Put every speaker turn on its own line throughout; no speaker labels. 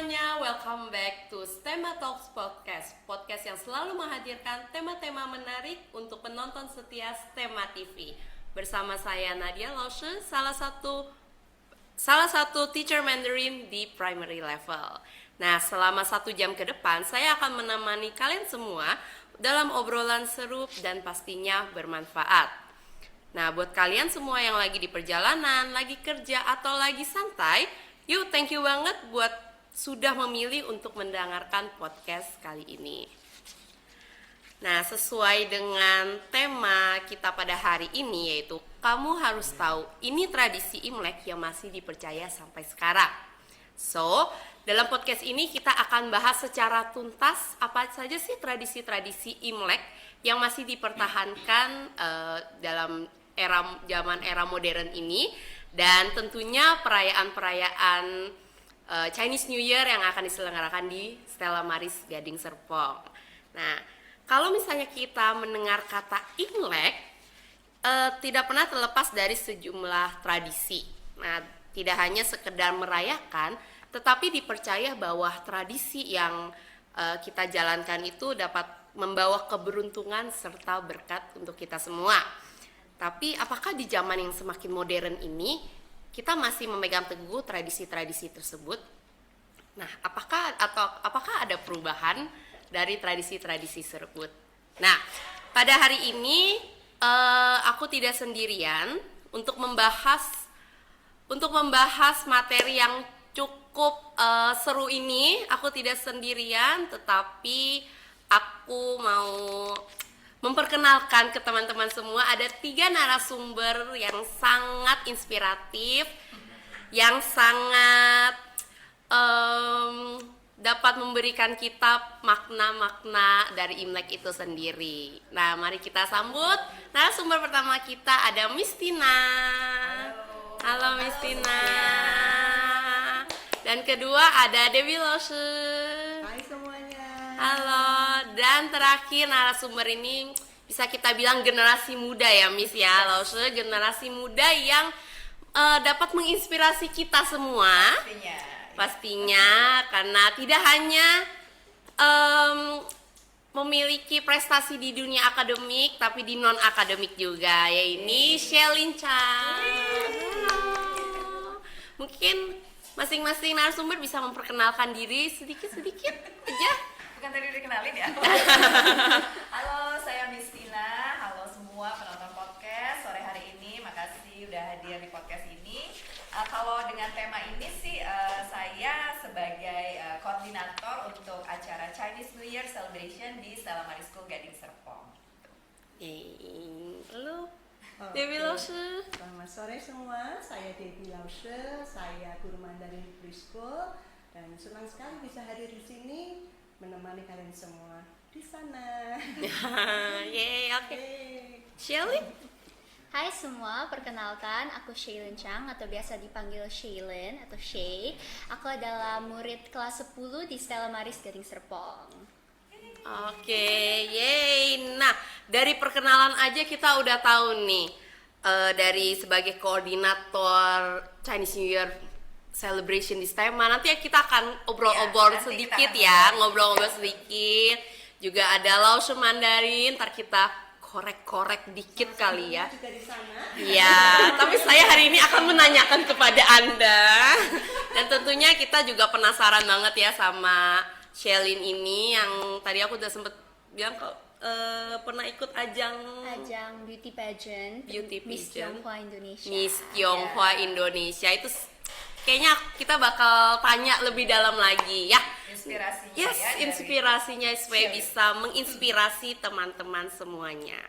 semuanya, welcome back to STEMA Talks Podcast. Podcast yang selalu menghadirkan tema-tema menarik untuk penonton setia STEMA TV. Bersama saya Nadia Lausche, salah satu teacher Mandarin di primary level. Nah, selama 1 jam ke depan, saya akan menemani kalian semua dalam obrolan seru dan pastinya bermanfaat. Nah, buat kalian semua yang lagi di perjalanan, lagi kerja, atau lagi santai, yuk thank you banget buat sudah memilih untuk mendengarkan podcast kali ini. Nah, sesuai dengan tema kita pada hari ini, yaitu kamu harus tahu, ini tradisi Imlek yang masih dipercaya sampai sekarang. So, dalam podcast ini kita akan bahas secara tuntas apa saja sih tradisi-tradisi Imlek yang masih dipertahankan dalam zaman era modern ini, dan tentunya perayaan-perayaan Chinese New Year yang akan diselenggarakan di Stella Maris Gading Serpong. Nah, kalau misalnya kita mendengar kata Imlek, tidak pernah terlepas dari sejumlah tradisi. Nah, tidak hanya sekedar merayakan, tetapi dipercaya bahwa tradisi yang kita jalankan itu dapat membawa keberuntungan serta berkat untuk kita semua. Tapi apakah di zaman yang semakin modern ini kita masih memegang teguh tradisi-tradisi tersebut? Nah, apakah ada perubahan dari tradisi-tradisi tersebut? Nah, pada hari ini aku tidak sendirian untuk membahas materi yang cukup seru ini. Aku tidak sendirian, tetapi aku mau memperkenalkan ke teman-teman semua, ada 3 narasumber yang sangat inspiratif, yang sangat dapat memberikan kita makna-makna dari Imlek itu sendiri. Nah, mari kita sambut narasumber pertama kita, ada Miss Tina. Halo Miss Tina. Dan kedua ada Debbie Lausche.
Hai semuanya.
Halo, dan terakhir narasumber ini bisa kita bilang generasi muda ya Miss ya, Lausche, generasi muda yang dapat menginspirasi kita semua. Pastinya karena tidak hanya memiliki prestasi di dunia akademik, tapi di non akademik juga, yaitu Shelin Chang. Mungkin masing-masing narasumber bisa memperkenalkan diri sedikit-sedikit aja.
Bukan tadi udah kenalin ya? Halo, saya Miss Tina. Halo semua penonton podcast sore hari ini. Makasih udah hadir di podcast ini. Kalau dengan tema ini sih, saya sebagai koordinator untuk acara Chinese New Year Celebration di Stella Maris School Gading Serpong.
Halo, Debbie Lausche.
Selamat sore semua, saya Debbie Lausche, saya guru Mandarin Preschool, dan senang sekali bisa hadir di sini menemani kalian semua di sana.
Yeay, oke. Shelin.
Hai semua, perkenalkan aku Shaylin Chang atau biasa dipanggil Shaylin atau Shay. Aku adalah murid kelas 10 di Stella Maris Gading Serpong.
Oke, yeay. Nah, dari perkenalan aja kita udah tahu nih, dari sebagai koordinator Chinese New Year Celebration di STEMA. Nanti kita akan obrol-obrol sedikit ya, ngobrol-ngobrol sedikit. Juga ada Lausche Mandarin, ntar kita korek-korek dikit kali ya.
Juga di sana.
Iya, tapi saya hari ini akan menanyakan kepada Anda. Dan tentunya kita juga penasaran banget ya sama Shelin ini, yang tadi aku udah sempet bilang kok pernah ikut ajang
beauty pageant Miss
pageant
Tionghoa Indonesia.
Miss Tionghoa Indonesia itu kayaknya kita bakal tanya lebih dalam lagi ya.
Inspirasinya
Yes,
ya.
inspirasinya supaya bisa menginspirasi teman-teman semuanya.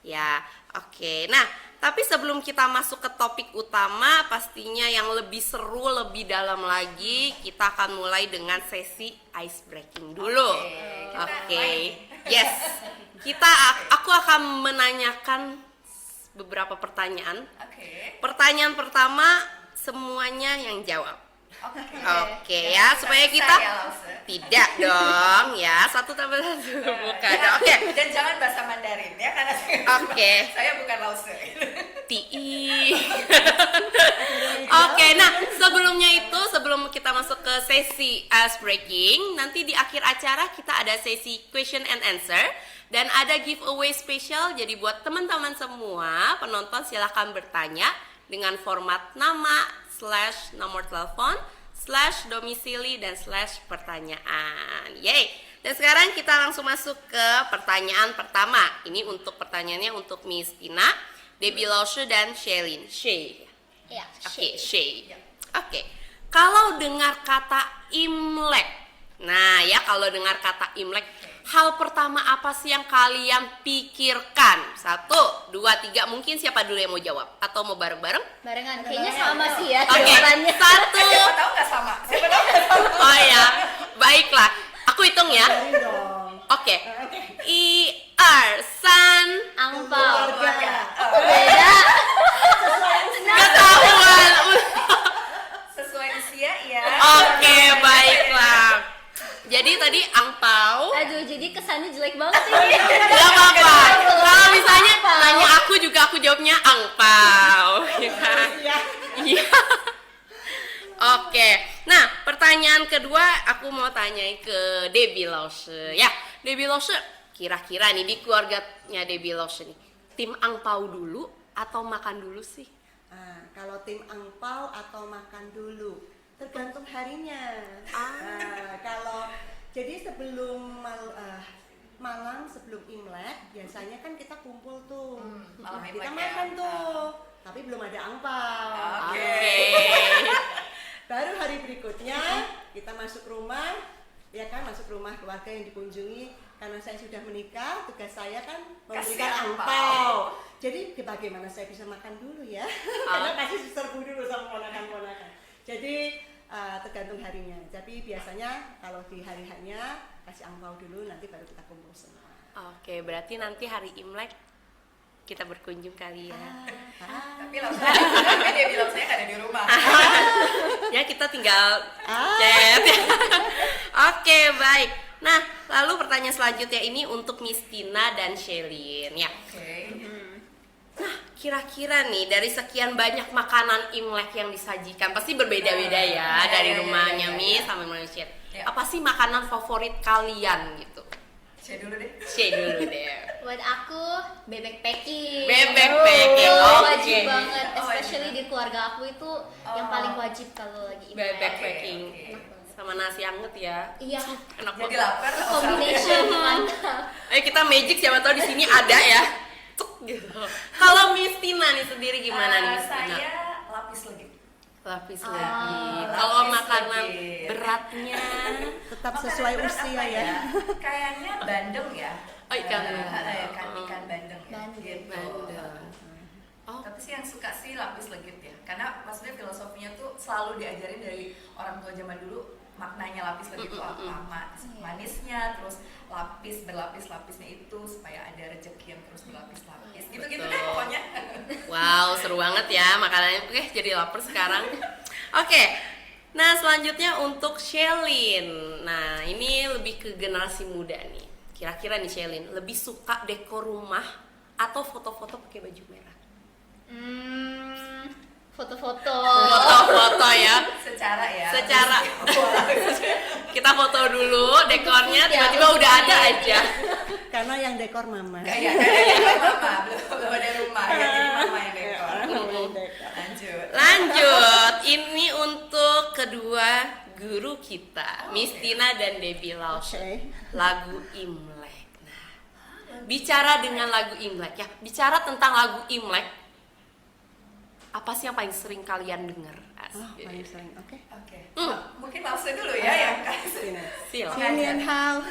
Ya, oke. Nah, tapi sebelum kita masuk ke topik utama, pastinya yang lebih seru, lebih dalam lagi, kita akan mulai dengan sesi ice breaking dulu. Oke. Yes. Aku akan menanyakan beberapa pertanyaan.
Oke.
Pertanyaan pertama, semuanya yang jawab. Oke ya, supaya kita tidak dong ya, 1 tambah 1 bukan.
Ya,
Oke.
Dan jangan bahasa Mandarin ya, karena
Oke.
saya bukan Lausche.
Ti'i lagi. Oke, nah sebelum kita masuk ke sesi ice breaking, nanti di akhir acara kita ada sesi question and answer dan ada giveaway spesial. Jadi buat teman-teman semua penonton silahkan bertanya dengan format nama, nomor telepon, domisili dan pertanyaan. Yeay. Dan sekarang kita langsung masuk ke pertanyaan pertama. Ini untuk pertanyaannya untuk Miss Tina, Debbie Lausche dan Shailene.
Ya,
Oke, Shay. Oke. Kalau dengar kata Imlek. Nah, ya kalau dengar kata Imlek, hal pertama apa sih yang kalian pikirkan? 1, 2, 3. Mungkin siapa dulu yang mau jawab atau mau bareng-bareng?
Barengan. Kayaknya sama sih ya
Oke.
jawabannya.
1.
Siapa tahu nggak sama? Siapa tahu nggak sama?
Oh ya. Baiklah. Aku hitung ya.
Dari dong.
Oke. San.
Angpau.
Keluarga.
Beda.
Ketahuan.
Sesuai usia ya.
Oke, baiklah. Jadi tadi angpau.
Aduh, jadi kesannya jelek banget ini.
Gak apa-apa. Kalau misalnya nanya aku juga aku jawabnya angpau, ya kan? Iya. Oke. Nah, pertanyaan kedua aku mau tanyai ke Debbie Lausche. Ya, Debbie Lausche, kira-kira nih di keluarganya Debbie Lausche nih, tim angpau dulu atau makan dulu sih?
Kalau tim angpau atau makan dulu, tergantung harinya. Kalau jadi sebelum malam sebelum Imlek biasanya kan kita kumpul tuh,
malam
kita
Imlek
makan
ya.
tuh, tapi belum ada angpau.
Oke.
Baru hari berikutnya kita masuk rumah, ya kan, masuk rumah keluarga yang dikunjungi. Karena saya sudah menikah, tugas saya kan
Kasih
memberikan
angpau.
angpau. Jadi bagaimana saya bisa makan dulu ya? Karena kasih serbu dulu sama ponakan-ponakan. Jadi tergantung harinya. Tapi biasanya kalau di hari hanya kasih angpau dulu, nanti baru kita kumpul semua.
Oke, berarti nanti hari Imlek kita berkunjung kali ya.
Tapi dia bilang saya nggak ada di rumah.
Ya kita tinggal chat. Oke, baik. Nah, lalu pertanyaan selanjutnya ini untuk Miss Tina dan Shailene ya.
Oke.
Nah, kira-kira nih dari sekian banyak makanan Imlek yang disajikan pasti berbeda-beda ya dari rumahnya Miss sampai Malaysia.
Ya.
Apa sih makanan favorit kalian gitu?
Saya dulu deh.
Share dulu deh.
Buat aku bebek packing.
Bebek packing,
Itu
oke.
wajib banget,
Oh,
especially di keluarga aku itu yang
Oh.
paling wajib kalau lagi Imlek.
Bebek
Oke,
packing
oke.
sama nasi anget ya.
Iya,
Enak
Jadi
banget.
lapar.
combination mantap.
Kita magic siapa tahu di sini ada ya. Cuk, gitu. Kalau Miss Tina nih sendiri gimana nih Miss Tina?
Saya lapis legit.
Lapis
Ah,
legit.
lapis
Kalau makanan
legit.
beratnya,
Tetap
Makanan
sesuai
berat
usia
apa
ya.
Kayaknya bandeng ya.
Oh, ikan
Ikan bandeng ya.
Bandeng.
Gitu.
bandeng. Oh,
Tapi sih yang suka sih lapis legit ya. Karena maksudnya filosofinya tuh selalu diajarin dari orang tua zaman dulu, maknanya lapis legit itu apa? Manisnya, terus lapis berlapis-lapisnya itu supaya ada rezeki yang terus berlapis-lapis. Gitu-gitu
Betul.
deh pokoknya.
wow, seru banget ya makanannya. Oke, jadi lapar sekarang. Oke. Nah, selanjutnya untuk Shailene. Nah, ini lebih ke generasi muda nih. Kira-kira nih Shailene, lebih suka dekor rumah atau foto-foto pakai baju merah?
Foto-foto.
Foto-foto ya.
Secara ya.
Secara kita foto dulu dekornya,
Ya,
tiba-tiba udah ada aja.
Karena yang dekor mama.
Kayak mama, belum ada rumah ya, jadi mama yang dekor. Lanjut.
Lanjut, ini untuk kedua guru kita, Miss Tina dan Debbie Lausche.
Oke.
Lagu Imlek. Nah, bicara dengan lagu Imlek ya, bicara tentang lagu Imlek, apa sih yang paling sering kalian dengar?
Paling sering. Oke.
Oke. Mungkin langsung dulu ya yang kasih.
Silakan.
Sinian Hao.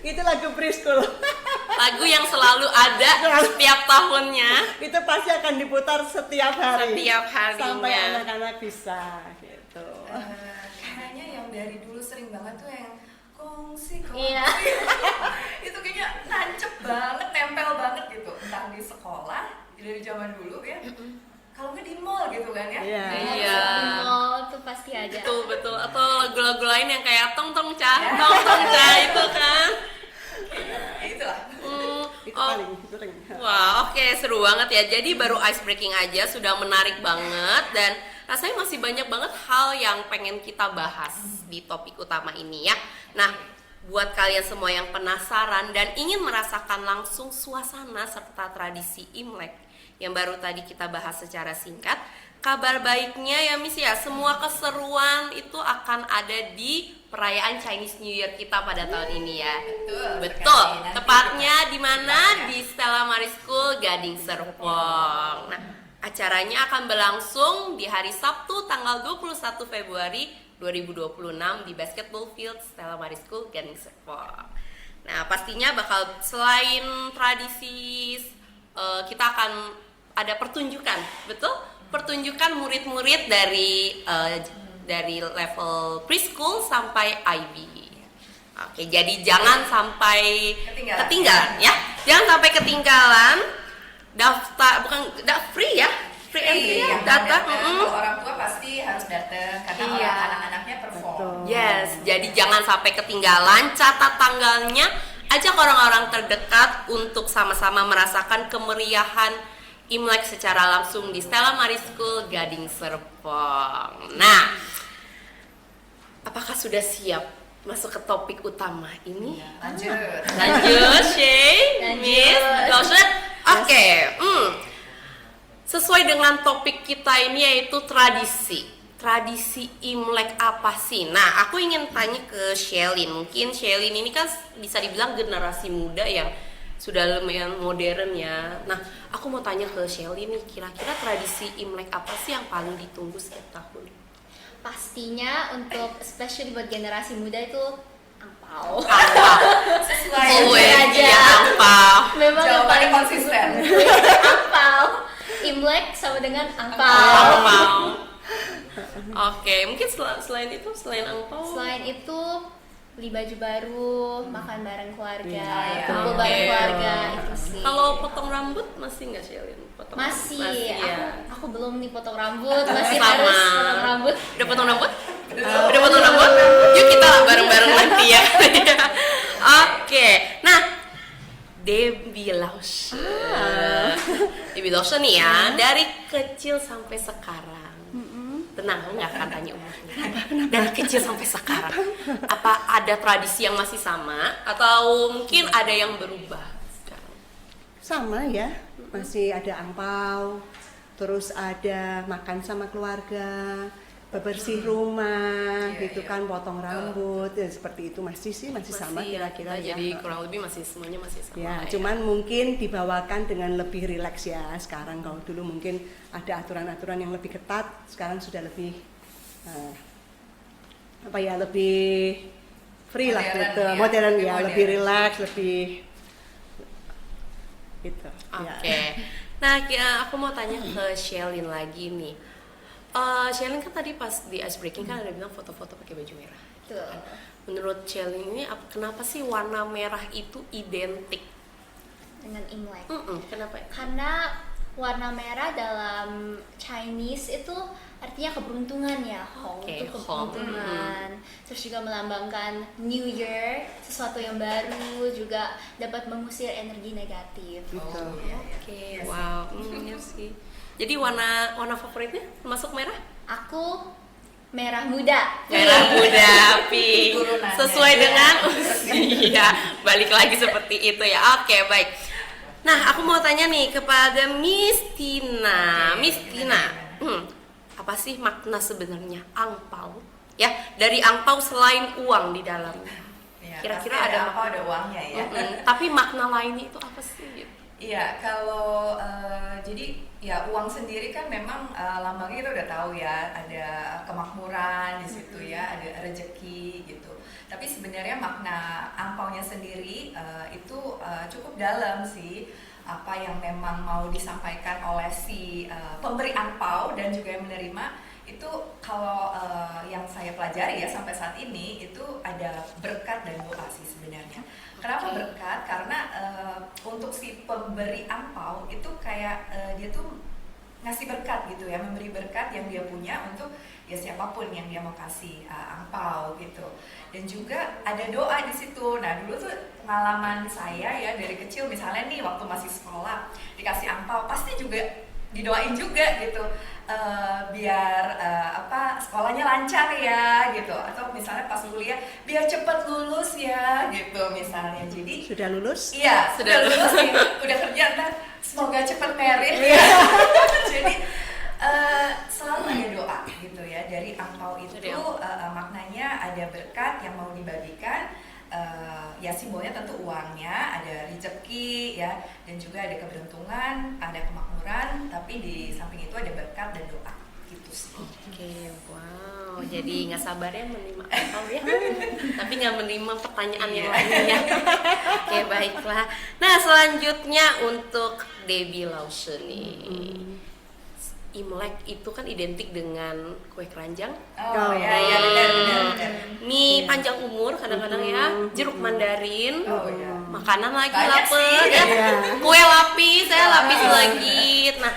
Itu lagu preschool.
Lagu yang selalu ada setiap tahunnya.
Itu pasti akan diputar setiap hari.
Setiap harinya.
Sampai anak-anak bisa gitu.
Kayaknya yang dari dulu sering banget tuh yang kongsi.
Iya.
Itu kayaknya nancep banget, nempel banget gitu. Entah di sekolah, dari zaman dulu ya. Kalau nggak di mall gitu kan ya.
Iya.
Iya.
Di mall tuh pasti ada.
Betul. Atau lagu-lagu lain yang kayak tong tong ca itu kan.
Ya itulah.
Itu
Oh.
paling sering.
Wah, oke, seru banget ya. Jadi baru ice breaking aja sudah menarik banget dan rasanya masih banyak banget hal yang pengen kita bahas di topik utama ini ya. Nah, buat kalian semua yang penasaran dan ingin merasakan langsung suasana serta tradisi Imlek yang baru tadi kita bahas secara singkat, kabar baiknya ya Miss ya, semua keseruan itu akan ada di perayaan Chinese New Year kita pada tahun ini ya. Betul.
sekali. Nanti
Tepatnya di mana?
kita-
Di Stella Maris School Gading Serpong. Nah, acaranya akan berlangsung di hari Sabtu tanggal 21 Februari 2026 di Basketball Field Stella Maris School Gading Serpong. Nah, pastinya bakal selain tradisi kita akan ada pertunjukan, betul? Pertunjukan murid-murid dari level preschool sampai IB. Oke, jadi jangan sampai ketinggalan ya. Jangan sampai ketinggalan. Daftar free ya. Free entry ya, data.
Kalau orang tua pasti harus datang karena
Iya.
anak-anaknya perform.
Betul.
Yes, jadi jangan sampai ketinggalan. Catat tanggalnya, ajak orang-orang terdekat untuk sama-sama merasakan kemeriahan Imlek secara langsung di Stella Maris School Gading Serpong. Nah, apakah sudah siap masuk ke topik utama ini?
Lanjut.
Lanjut, Shay,
Lanjut.
Miss, Lawson. Oke, sesuai dengan topik kita ini yaitu tradisi. Tradisi Imlek apa sih? Nah, aku ingin tanya ke Shelin. Mungkin Shelin ini kan bisa dibilang generasi muda yang sudah lumayan modern ya. Nah, aku mau tanya ke Shelin nih, kira-kira tradisi Imlek apa sih yang paling ditunggu setiap tahun?
Pastinya untuk especially buat generasi muda itu angpau.
Sesuai
Always
aja.
ya, apa?
Memang yang
Jawabannya
paling
konsisten.
angpau. Imlek sama dengan angpau.
Angpau. Oke, mungkin selain itu, selain angpau,
Selain itu beli baju baru, makan bareng keluarga,
Iya.
kumpul
Oke.
bareng keluarga itu sih.
kalau potong rambut masih nggak Shelin?
masih,
ya.
aku belum nih potong rambut, masih
Sama.
harus potong rambut.
Udah potong rambut? Udah potong rambut? Yuk kita bareng-bareng nanti ya. Oke, nah Debbie Lawson. Debbie Lawson nih ya, dari kecil sampai sekarang. Tenang, aku nggak akan tanya umurnya. Dari kecil sampai sekarang, apa ada tradisi yang masih sama atau mungkin ada yang berubah sekarang?
Sama ya, masih ada angpau, terus ada makan sama keluarga, bebersih rumah,
Iya,
gitu
iya.
kan, potong rambut, ya, seperti itu masih sama
ya,
kira-kira
kita
ya.
jadi kurang lebih masih semuanya masih sama.
Ya,
lah
cuman mungkin dibawakan dengan lebih rileks ya sekarang. Kalau dulu mungkin ada aturan-aturan yang lebih ketat, sekarang sudah lebih lebih free lah
Modern,
gitu,
ya.
modern
Lebih
ya,
modern.
lebih rileks, lebih gitu.
Oke.
Ya.
Nah, aku mau tanya ke Shelin lagi nih. Shelin kan tadi pas di ice breaking kan ada bilang foto-foto pakai baju merah.
Tuh.
Menurut Shelin ini kenapa sih warna merah itu identik?
Dengan Imlek.
Kenapa ya?
Karena warna merah dalam Chinese itu artinya keberuntungan ya, Hong
Oke,
itu
Hong.
keberuntungan. Terus juga melambangkan New Year, sesuatu yang baru, juga dapat mengusir energi negatif.
Gitu.
Oh, iya, iya.
Oke,
Iya sih.
wow, iya sih. Jadi warna favoritnya masuk merah?
Aku merah muda.
Merah muda, pink.
Turunannya.
Sesuai dengan usia. Balik lagi seperti itu ya. Oke, baik. Nah, aku mau tanya nih kepada Miss Tina. Miss Tina, apa sih makna sebenarnya angpau? Ya, dari angpau selain uang di dalamnya.
Iya,
Kira-kira
pasti
ada
apa ada uangnya ya.
Tapi makna lainnya itu apa sih? Gitu.
Iya, kalau jadi ya uang sendiri kan memang lambangnya kita udah tahu ya, ada kemakmuran di situ ya, ada rezeki gitu. Tapi sebenarnya makna angpaunya sendiri itu cukup dalam sih, apa yang memang mau disampaikan oleh si pemberi angpau dan juga yang menerima itu. Kalau yang saya pelajari ya sampai saat ini itu ada berkat dan doa sih sebenarnya. Kenapa berkat? Karena untuk si pemberi angpau itu kayak dia tuh ngasih berkat gitu ya, memberi berkat yang dia punya untuk ya siapapun yang dia mau kasih angpau gitu. Dan juga ada doa di situ. Nah dulu tuh pengalaman saya ya dari kecil, misalnya nih waktu masih sekolah dikasih angpau pasti juga didoain juga gitu, biar sekolahnya lancar ya gitu, atau misalnya pas kuliah biar cepet lulus ya gitu misalnya. Jadi
Sudah lulus?
iya, sudah lulus nih, udah kerja, ntar semoga cepet merit ya. Jadi selalu ada doa gitu ya. Dari angpau itu maknanya ada berkat yang mau dibagikan. Ya simbolnya tentu uangnya, ada rezeki ya, dan juga ada keberuntungan, ada kemakmuran, tapi di samping itu ada berkat dan doa gitu sih.
Oke, wow. Jadi nggak sabar ya menerima angpau ya, tapi nggak menerima pertanyaan yang lainnya. Oke, baiklah. Nah, selanjutnya untuk Debbie Lause nih. Imlek itu kan identik dengan kue keranjang,
Oh ya benar.
mie panjang umur kadang-kadang ya, jeruk mandarin,
Oh iya.
makanan lagi
Banyak
lapar
sih.
ya,
Iya.
kue lapis, saya lapis lagi. Nah,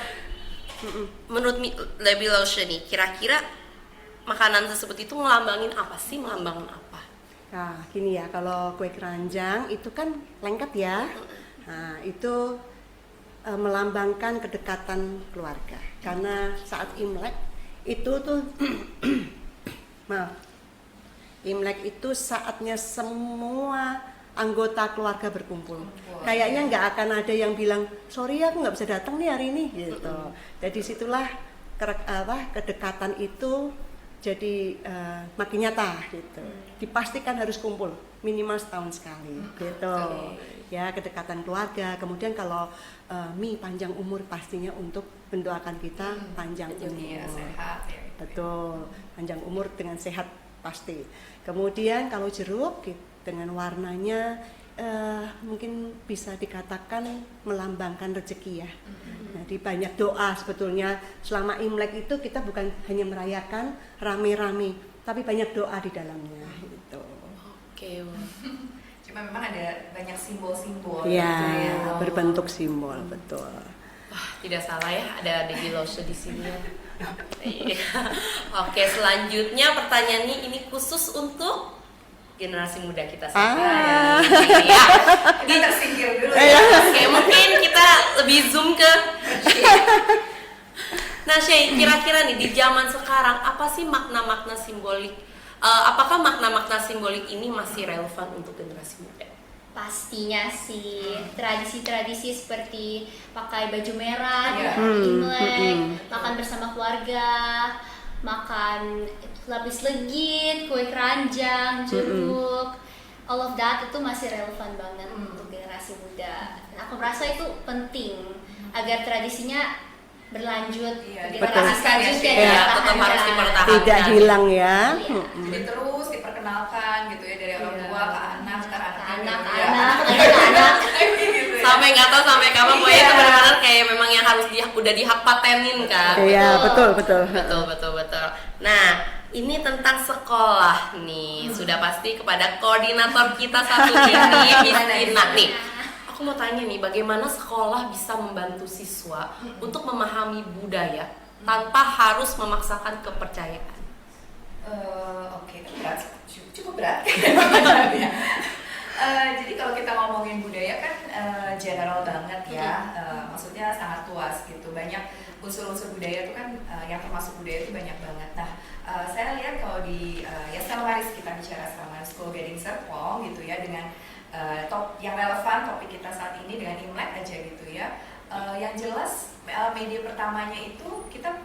menurut Debbie Lause nih, kira-kira makanan tersebut itu melambangin apa sih? Melambangin apa?
Nah, gini ya, kalau kue keranjang itu kan lengkap ya. Nah, itu melambangkan kedekatan keluarga. Karena saat Imlek itu tuh maaf. Imlek itu saatnya semua anggota keluarga berkumpul. Kayaknya nggak akan ada yang bilang, sorry aku nggak bisa datang nih hari ini gitu. Jadi situlah kedekatan itu jadi makin nyata gitu. Dipastikan harus kumpul minimal setahun sekali gitu. Ya, kedekatan keluarga. Kemudian kalau mie panjang umur pastinya untuk mendoakan kita panjang umur.
Iya, sehat ya.
Betul, panjang umur dengan sehat pasti. Kemudian kalau jeruk dengan warnanya mungkin bisa dikatakan melambangkan rezeki ya. Jadi banyak doa sebetulnya selama Imlek itu kita bukan hanya merayakan rame-rame, tapi banyak doa di dalamnya gitu.
Oke,
Cuma memang ada banyak simbol-simbol
Ya,
gitu ya.
berbentuk simbol, betul.
wah tidak salah ya ada Debbie Lause di sini. Iya. Oke, selanjutnya pertanyaannya ini khusus untuk generasi muda kita sekarang. Ya.
Kita tersingkir dulu ya.
Oke, mungkin kita lebih zoom ke Shay. Nah, Shay, kira-kira nih di zaman sekarang apa sih makna-makna simbolik? Apakah makna-makna simbolik ini masih relevan untuk generasi muda?
Pastinya sih, tradisi-tradisi seperti pakai baju merah di
Iya.
Imlek, makan bersama keluarga, makan lapis legit, kue keranjang, jeruk, all of that itu masih relevan banget untuk generasi muda. Dan aku merasa itu penting agar tradisinya berlanjut
Iya,
ke
betul.
generasi selanjutnya.
Iya,
tetap
dipertahankan.
harus dipertahankan.
Tidak hilang ya.
Iya.
Jadi terus diperkenalkan gitu ya, dari orang tua ke anak, ntar
Anak-anak,
anak-anak gitu ya.
Sampai nggak tahu sampai kapan, pokoknya itu benar-benar kayak memang yang harus udah dihak patenin kan.
Iya, betul.
Betul. Nah, ini tentang sekolah nih. Sudah pasti kepada koordinator kita satu ini, Miss Tina nih. Aku mau tanya nih, bagaimana sekolah bisa membantu siswa untuk memahami budaya tanpa harus memaksakan kepercayaan?
Oke, berat, cukup berat. Ya. Jadi kalau kita ngomongin budaya kan general banget ya, maksudnya sangat luas gitu. Banyak unsur-unsur budaya itu kan yang termasuk budaya itu banyak banget. Nah, saya lihat kalau di ya Stella Maris, kita bicara Stella Maris School Guiding Serpong gitu ya, dengan yang relevan topik kita saat ini dengan Imlek aja gitu ya. Yang jelas media pertamanya itu kita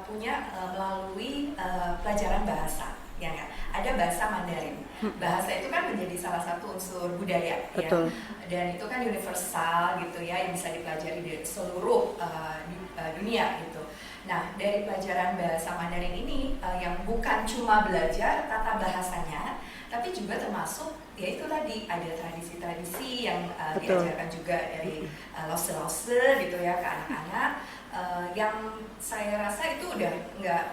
punya melalui pelajaran bahasa, ya kan? Ada bahasa Mandarin. Bahasa itu kan menjadi salah satu unsur budaya,
Betul.
ya. Dan itu kan universal gitu ya, yang bisa dipelajari di seluruh dunia gitu. Nah, dari pelajaran bahasa Mandarin ini yang bukan cuma belajar tata bahasanya, tapi juga termasuk ya itu tadi ada tradisi-tradisi yang
Betul.
diajarkan juga dari lause-lause gitu ya ke anak-anak, yang saya rasa itu udah nggak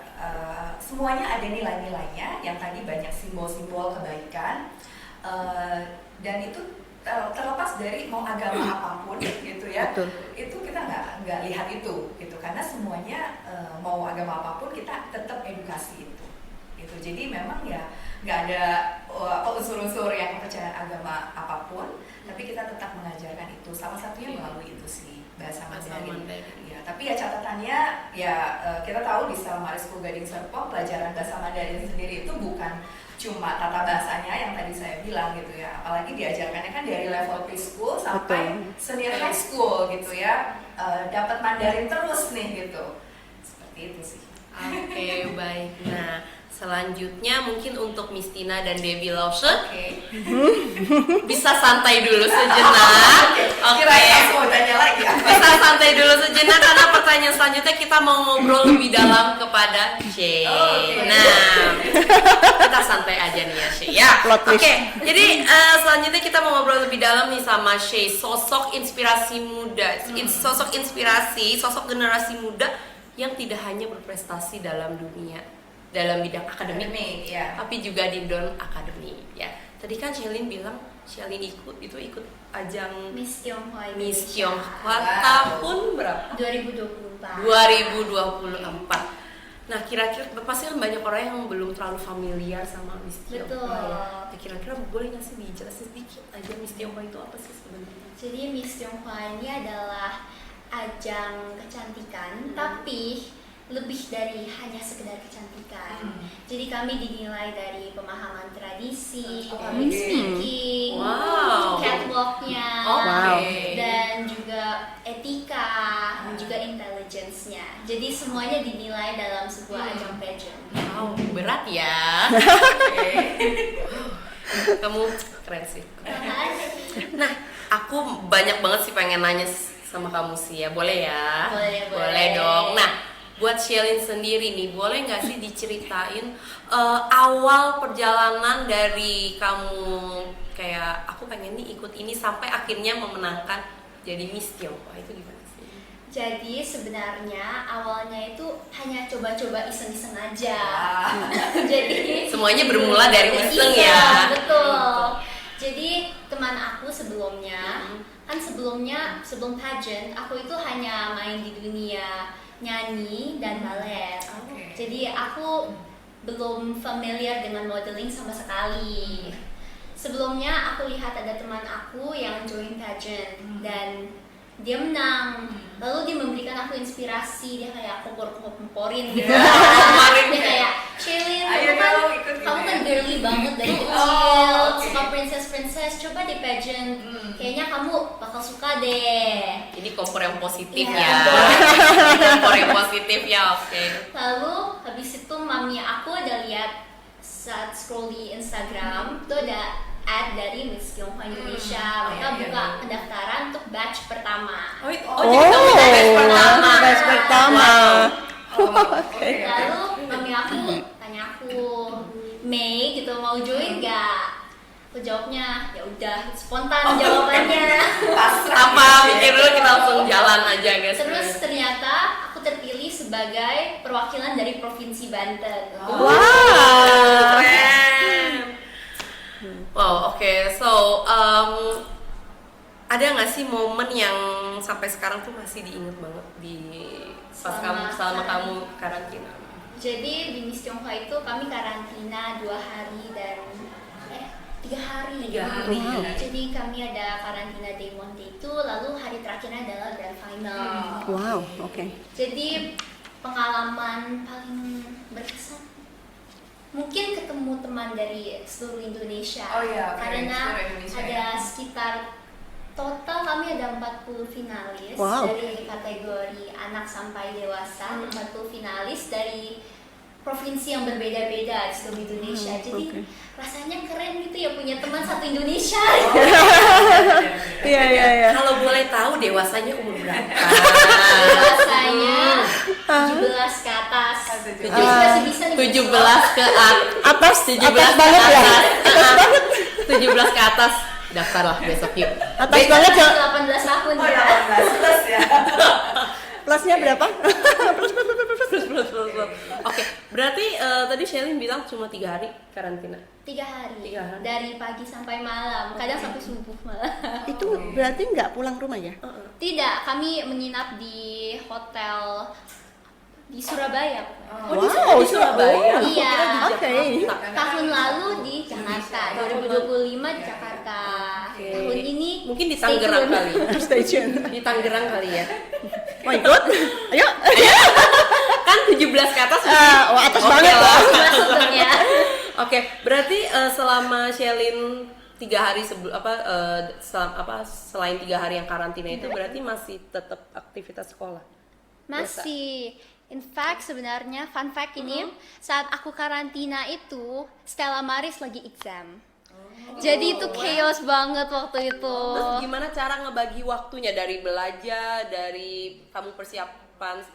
semuanya ada nilai-nilainya, yang tadi banyak simbol-simbol kebaikan, dan itu terlepas dari mau agama apapun gitu ya.
Betul.
Itu kita nggak nggak lihat itu gitu, karena semuanya mau agama apapun kita tetap edukasi itu gitu. Jadi memang ya nggak ada unsur-unsur yang kepercayaan agama apapun, tapi kita tetap mengajarkan itu. Salah satunya melalui itu sih, bahasa Mandarin. Ya, tapi ya catatannya ya kita tahu di Selama School Gading Serpong pelajaran bahasa Mandarin sendiri itu bukan cuma tata bahasanya yang tadi saya bilang gitu ya, apalagi diajarkannya kan dari level preschool sampai senior high school gitu ya, dapat Mandarin terus nih gitu, seperti itu sih.
Oke, baik. Nah, selanjutnya mungkin untuk Miss Tina dan Baby Lawson bisa santai dulu sejenak. Oke.
Mau tanya lagi ya?
Bisa santai dulu sejenak karena pertanyaan selanjutnya kita mau ngobrol lebih dalam kepada Shay. Nah, kita santai aja nih ya Shay ya. Oke, jadi selanjutnya kita mau ngobrol lebih dalam nih sama Shay, sosok inspirasi muda, sosok inspirasi, sosok generasi muda yang tidak hanya berprestasi dalam bidang akademik,
ya,
tapi juga di non akademik ya. Tadi kan Shelin bilang Shelin ikut ajang
Miss Tionghoa
Miss
Indonesia.
Tionghoa tahun berapa?
2024.
Nah, kira-kira pasti kan banyak orang yang belum terlalu familiar sama Miss Tionghoa
Betul.
ya. Nah, kira-kira boleh nggak sih dijelasin sedikit aja Miss Tionghoa itu apa sih sebenarnya?
Jadi Miss Tionghoa ini adalah ajang kecantikan, tapi lebih dari hanya sekedar kecantikan. Jadi kami dinilai dari pemahaman tradisi, public speaking, catwalknya, dan juga etika, dan juga intelligence-nya. Jadi semuanya dinilai dalam sebuah ajang pageant.
Wow, berat ya. Kamu keren sih. Nah, aku banyak banget sih pengen nanya sama kamu sih ya, boleh ya? Boleh dong. Nah, buat Shelin sendiri nih, boleh nggak sih diceritain awal perjalanan dari kamu kayak aku pengen nih ikut ini sampai akhirnya memenangkan jadi Miss Tionghoa, itu gimana sih?
Jadi sebenarnya awalnya itu hanya coba-coba iseng-iseng aja. Jadi
semuanya bermula dari iseng ya.
Betul. Jadi teman aku sebelumnya kan sebelum pageant aku itu hanya main di dunia nyanyi dan balet. Jadi aku belum familiar dengan modeling sama sekali. Sebelumnya aku lihat ada teman aku yang join pageant dan dia menang. Lalu dia memberikan aku inspirasi, dia kayak kompor-komporin gitu. Dia kayak, Shelin, kamu kan girly banget dari kecil, suka princess, coba di pageant. Kayaknya kamu bakal suka deh.
Ini kompor yang positif ya. Kompor yang positif ya, oke.
Lalu habis itu mami aku ada lihat saat scroll di Instagram, tuh ada ad dari Miss Tionghoa Indonesia. Mereka buka pendaftaran untuk batch pertama.
Jadi kamu batch pertama.
Lalu mami aku tanya aku, Mei gitu mau join nggak? Aku jawabnya ya udah, spontan jawabannya.
Apa mikir dulu, kita langsung jalan aja guys.
Terus ternyata aku terpilih sebagai perwakilan dari Provinsi Banten.
Wow, keren. Wow, oke. So, ada nggak sih momen yang sampai sekarang tuh masih diingat banget di pas selama kamu karantina?
Jadi di Miss Tionghoa itu kami karantina 2 hari dan 3 hari.
3 hari.
Jadi kami ada karantina day 1 day 2, lalu hari terakhirnya adalah grand final.
Wow, oke.
Jadi pengalaman paling berkesan mungkin ketemu teman dari seluruh Indonesia. Karena
seluruh Indonesia,
ada sekitar total kami ada 40 finalis dari kategori anak sampai dewasa, 40 finalis dari provinsi yang berbeda-beda di seluruh Indonesia. Jadi rasanya keren gitu ya punya teman satu Indonesia.
Iya.
Kalau boleh tahu dewasanya umur berapa?
Dewasanya 17 ke atas.
17 ke atas. 17
banget
ke
ya?
atas. 17 ke atas. Daftarlah besok yuk.
Atas banget ya?
18 tahun
Oh,
ya.
18 plus ya.
Plusnya berapa?
Plus. Oke, berarti tadi tadi Shelin bilang cuma 3 hari karantina.
3 hari.
3 hari.
Dari pagi sampai malam, kadang sampai subuh malah.
Itu berarti nggak pulang rumah ya?
Tidak, kami menginap di hotel di Surabaya.
Wow,
di Surabaya.
oh,
Iya.
Oke.
Tahun lalu di Jakarta, 2025 di Jakarta.
Oke.
Tahun ini
Mungkin di
stay
Tangerang
tune.
kali.
Stay tune.
Di Tangerang kali ya.
Oh my god. Ayo.
Kan 17 ke atas.
Atas
Oke
banget
lah.
loh.
Maksudnya.
Oke, berarti selama Shelin 3 hari selain 3 hari yang karantina itu berarti masih tetap aktivitas sekolah.
Masih. In fact, sebenarnya fun fact ini, saat aku karantina itu, Stella Maris lagi exam. Jadi itu chaos banget waktu itu.
Terus gimana cara ngebagi waktunya dari belajar, dari kamu persiapan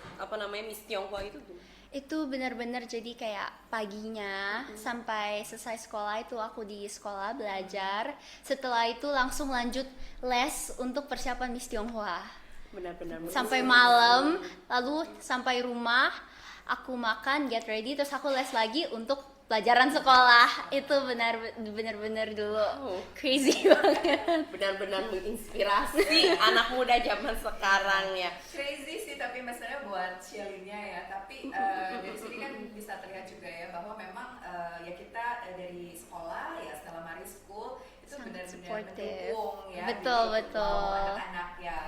Miss Tionghoa itu gimana?
Itu benar-benar jadi kayak paginya sampai selesai sekolah itu aku di sekolah belajar. Setelah itu langsung lanjut les untuk persiapan Miss Tionghoa.
Benar-benar
Sampai malam, lalu sampai rumah aku makan, get ready, terus aku les lagi untuk pelajaran sekolah. Itu benar-benar dulu crazy banget.
benar-benar menginspirasi anak muda zaman sekarang ya.
Crazy sih, tapi maksudnya buat Shelinnya ya. Tapi dari sini kan bisa terlihat juga ya bahwa memang ya kita dari sekolah ya Stella Maris School itu
Sangat
benar-benar
supportive.
mendukung ya.
Betul,
Jadi,
betul.
mau anak-anak ya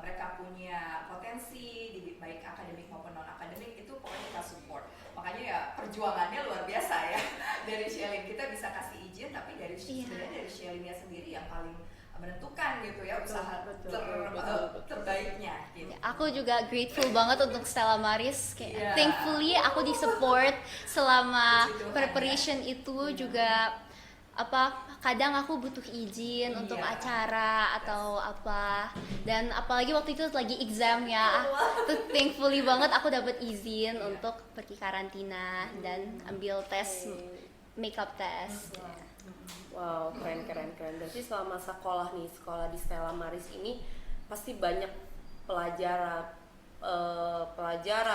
mereka punya potensi di baik akademik maupun non akademik itu pokoknya kita support. Makanya ya perjuangannya luar biasa ya dari Shelin. Kita bisa kasih izin, tapi sebenarnya dari Shelinnya sendiri yang paling menentukan gitu ya usaha terbaiknya gitu.
Aku juga grateful banget untuk Stella Maris. Kayak
Iya.
thankfully aku disupport selama preparation itu juga kadang aku butuh izin untuk acara atau apa, dan apalagi waktu itu lagi exam ya. Tuh thankfully banget aku dapat izin untuk pergi karantina dan ambil tes makeup test.
Wow, keren. Berarti selama sekolah di Stella Maris ini pasti banyak pelajaran,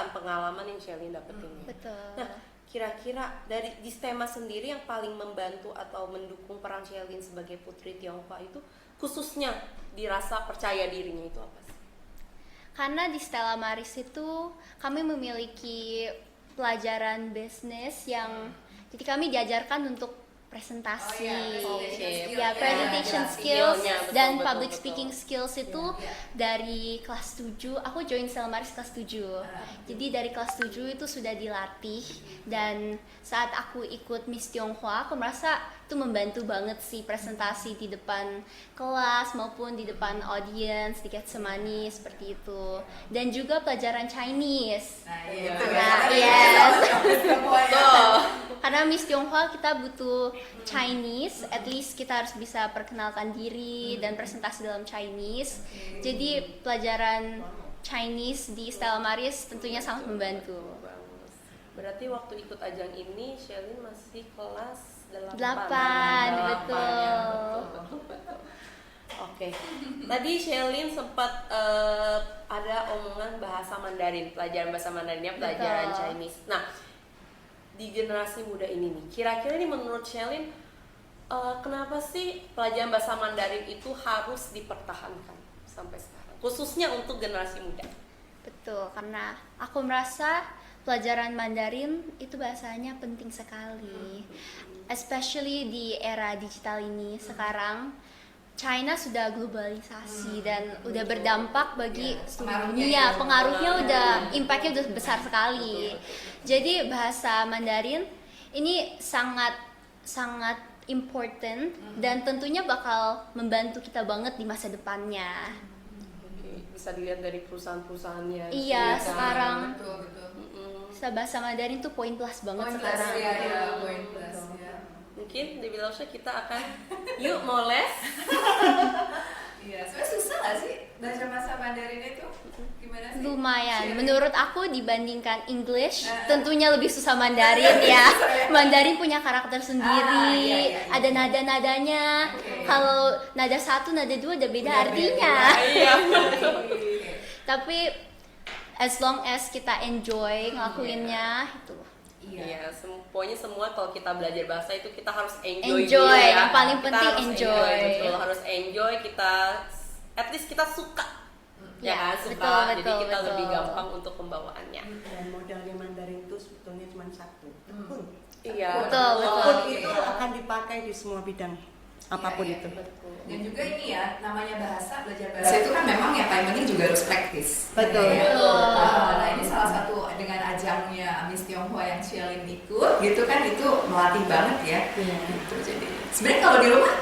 pengalaman yang Shelin dapetin.
Betul.
Nah, kira-kira dari di STEMA sendiri yang paling membantu atau mendukung peran Shelin sebagai putri Tionghoa itu khususnya dirasa percaya dirinya itu apa sih?
Karena di Stella Maris itu kami memiliki pelajaran bisnis yang jadi kami diajarkan untuk presentasi, presentation skills dan public speaking skills itu dari kelas 7. Aku join Stella Maris kelas 7. Jadi dari kelas 7 itu sudah dilatih, dan saat aku ikut Miss Tionghoa aku merasa itu membantu banget sih presentasi di depan kelas maupun di depan audience, di Getsemani seperti itu. Dan juga pelajaran Chinese. Karena Miss Tionghoa kita butuh Chinese, at least kita harus bisa perkenalkan diri dan presentasi dalam Chinese. Jadi pelajaran Chinese di Stella Maris tentunya sangat membantu.
Berarti waktu ikut ajang ini Shelin masih kelas 8.
Betul.
Oke. Tadi Shelin sempat ada omongan bahasa Mandarin, pelajaran bahasa Mandarinnya pelajaran
Betul.
Chinese. Nah, di generasi muda ini nih, kira-kira ini menurut Shelin kenapa sih pelajaran bahasa Mandarin itu harus dipertahankan sampai sekarang, khususnya untuk generasi muda?
Betul, karena aku merasa pelajaran Mandarin itu bahasanya penting sekali, especially di era digital ini. Sekarang China sudah globalisasi dan udah berdampak bagi seluruh dunia. Pengaruhnya udah, impactnya udah besar sekali. Jadi bahasa Mandarin ini sangat important dan tentunya bakal membantu kita banget di masa depannya.
Bisa dilihat dari perusahaan-perusahaannya.
Iya, sekarang
Betul.
bahasa Mandarin tuh poin plus banget
Poin plus,
sekarang.
poin plus ya.
Mungkin di Willows kita akan yuk mau les.
Iya, sebenarnya susah gak sih baca bahasa Mandarin itu? Gimana sih?
Lumayan,
Sharing.
menurut aku dibandingkan English tentunya lebih susah Mandarin ya. Mandarin punya karakter sendiri,
iya.
ada nada-nadanya. Kalau nada 1, nada 2 udah beda artinya.
Iya.
Tapi as long as kita enjoy ngelakuinnya itu.
Iya, pokoknya semua kalau kita belajar bahasa itu kita harus enjoy
Enjoy,
dulu ya.
yang paling
Kita
penting
harus
enjoy.
Betul, harus enjoy, kita at least kita suka. Ya,
Ya,
kan, suka.
betul,
Jadi
betul,
kita
betul.
lebih gampang untuk pembawaannya.
Dan modalnya Mandarin itu sebetulnya cuma satu, tekun.
Iya.
Betul,
Tekun
betul.
itu akan dipakai di semua bidang apapun
Iya,
itu.
Betul.
Dan juga ini ya, namanya bahasa, belajar bahasa itu kan memang yang paling penting juga harus praktis.
Betul.
Ya,
Betul.
Nah ini salah satu dengan ajangnya Miss Tionghoa yang Cialin ikut, gitu kan itu melatih banget ya.
Iya.
Gitu, jadi sebenarnya kalau di rumah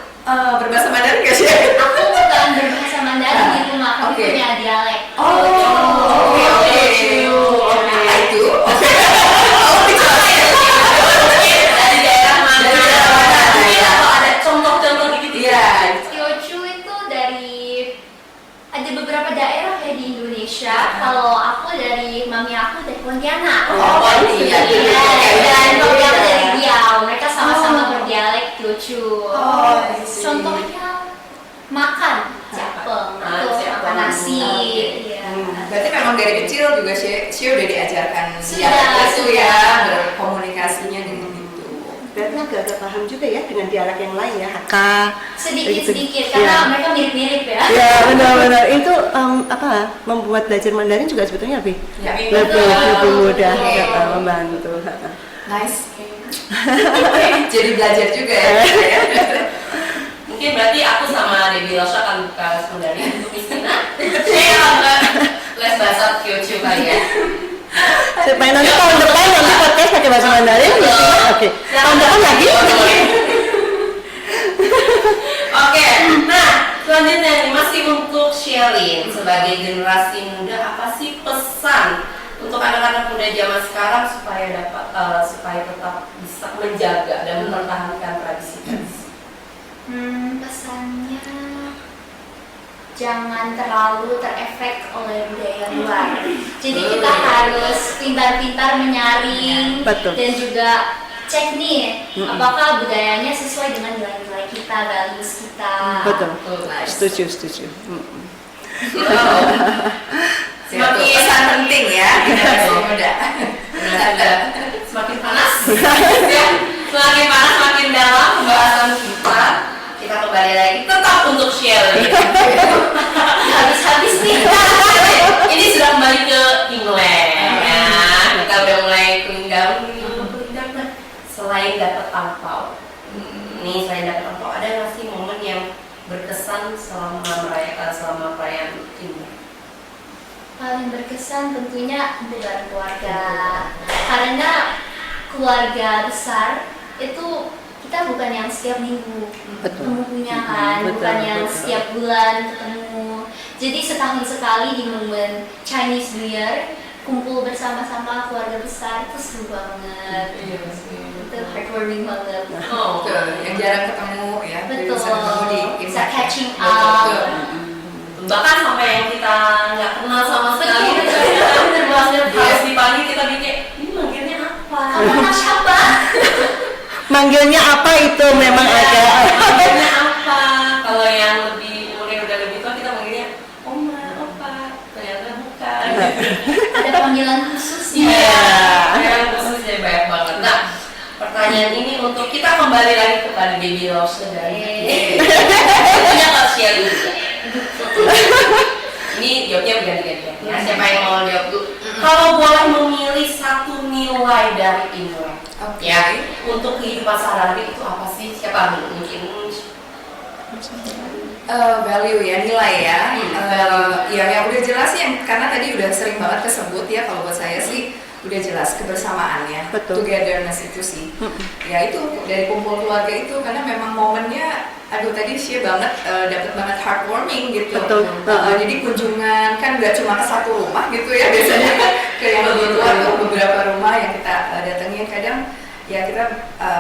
berbahasa Mandarin nggak sih?
Aku bukan berbahasa Mandarin di rumah, aku
Oke.
punya dialek.
Oke. Apa itu?
Dari daerah mana?
Dari daerah mana?
Mungkin kalau ada contoh-contoh gitu.
Iya.
Teochew itu dari ada beberapa daerah ya di Indonesia. Kalau aku dari mami aku dari Pontianak.
Oh, Pontianak.
Iya, dan papi aku dari Riau. Mereka sama-sama berdialek Teochew.
Oh, I see.
Contohnya makan japeng atau
Japeng.
makan nasi.
Oke.
Iya.
Berarti memang dari kecil juga Shio udah diajarkan
Sudah,
dialek itu ya,
sudah.
berkomunikasinya dengan itu.
Berarti agak paham juga ya dengan dialek yang lain ya, HK.
Sedikit-sedikit
Gitu.
karena
Iya.
mereka mirip-mirip ya.
Ya benar-benar itu membuat belajar Mandarin juga sebetulnya lebih
Ya.
lebih mudah
Oke.
membantu.
Nice. Jadi belajar juga ya.
Mungkin berarti aku sama Debbie Rosha akan buka les Mandarin untuk Miss Tina. Saya akan les bahasa Teochew kali ya.
Supaya nanti tahun depan nanti podcast pakai bahasa Mandarin, oke. Tahun depan lagi.
Oke, nah selanjutnya nih masih untuk Shelin sebagai generasi muda, apa sih pesan untuk anak-anak muda zaman sekarang supaya dapat supaya tetap bisa menjaga dan mempertahankan tradisi-tradisi?
Pesannya jangan terlalu terefek oleh budaya luar. Jadi kita harus pintar-pintar menyaring
Betul.
dan juga cek nih apakah budayanya sesuai dengan nilai-nilai kita, values kita.
Betul.
Nice.
Setuju.
Semakin pesan penting ya generasi muda.
Semakin panas, ya. Semakin panas, semakin dalam pembahasan kita. Kita kembali lagi tetap untuk Shelin.
Habis-habis nih.
Ini sudah kembali ke England ya. Kita udah mulai kunjang. Selain dapat angpau, nih selain dapat angpau, ada nggak sih momen yang berkesan selama perayaan ini?
Paling berkesan tentunya bulan keluarga, karena keluarga besar itu kita bukan yang setiap minggu
Betul.
ketemunya kan,
Betul,
bukan yang
betul.
setiap bulan ketemu. Jadi setahun sekali di momen Chinese New Year kumpul bersama-sama keluarga besar itu seru banget. Itu heartwarming banget.
Oh,
Betul, yang jarang ketemu ya.
Betul.
Bisa ketemu di
Bisa catching
Betul,
up.
betul.
bahkan sampai yang kita nggak kenal sama sekali,
Betul.
bener banget. Harus dipanggil kita bikin, ini manggilnya apa?
Kamu anak siapa?
Manggilnya apa itu memang ada.
Manggilnya apa? Kalau yang lebih umurnya udah lebih tua kita manggilnya Oma, Opa. Ternyata bukan.
Ada panggilan khususnya.
Iya, yang khususnya banyak banget. Nah, pertanyaan ini untuk kita kembali lagi kepada Baby Rose dan tentunya Kak Shelly juga. Ini jawabnya berganti-gantian ya. Siapa yang mau jawab dulu? Kalau boleh memilih satu nilai dari Imlek,
Oke.
ya, untuk kehidupan sehari-hari itu apa sih? Siapa dulu? Mungkin
Value ya, nilai ya.
Value.
Ya yang udah jelas sih, karena tadi udah sering banget kesebut ya, kalau buat saya sih udah jelas kebersamaan ya,
Betul.
togetherness itu sih. Ya itu dari kumpul keluarga itu, karena memang momennya, aduh tadi sih banget, dapat banget heartwarming gitu.
Betul.
Jadi kunjungan kan nggak cuma ke satu rumah gitu ya, biasanya kan ke yang lebih tua tuh beberapa rumah yang kita datengin, kadang ya kita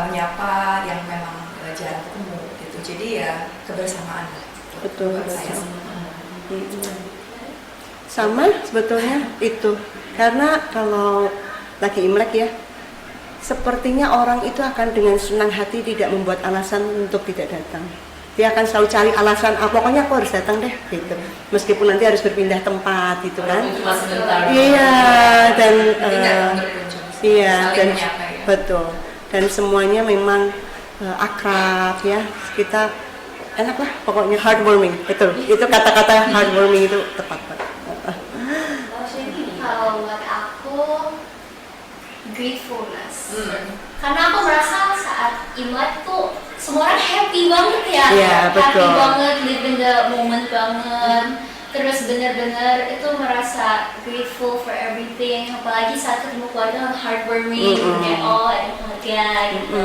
menyapa yang memang jarang ketemu gitu. Jadi ya kebersamaan lah.
Betul,
Buat saya
betul.
sih.
Sama sebetulnya itu, karena kalau lagi Imlek ya, sepertinya orang itu akan dengan senang hati tidak membuat alasan untuk tidak datang. Dia akan selalu cari alasan, pokoknya aku harus datang deh gitu. Meskipun nanti harus berpindah tempat gitu kan.
walaupun cuma sebentar.
Iya, dan
Jadi nggak berkunjung.
iya,
Saling
dan
menyapa ya.
Betul. Dan semuanya memang akrab ya. Kita enak lah pokoknya, heartwarming. Betul. Itu kata-kata heartwarming itu tepat banget.
Kalau buat aku gratefulness. Karena aku merasa saat Imlek tuh semua orang happy banget ya.
Iya, betul.
Happy banget, live in the moment banget. Terus benar-benar itu merasa grateful for everything. Apalagi saat ketemu keluarga heartwarming, kayak oh ada keluarga gitu.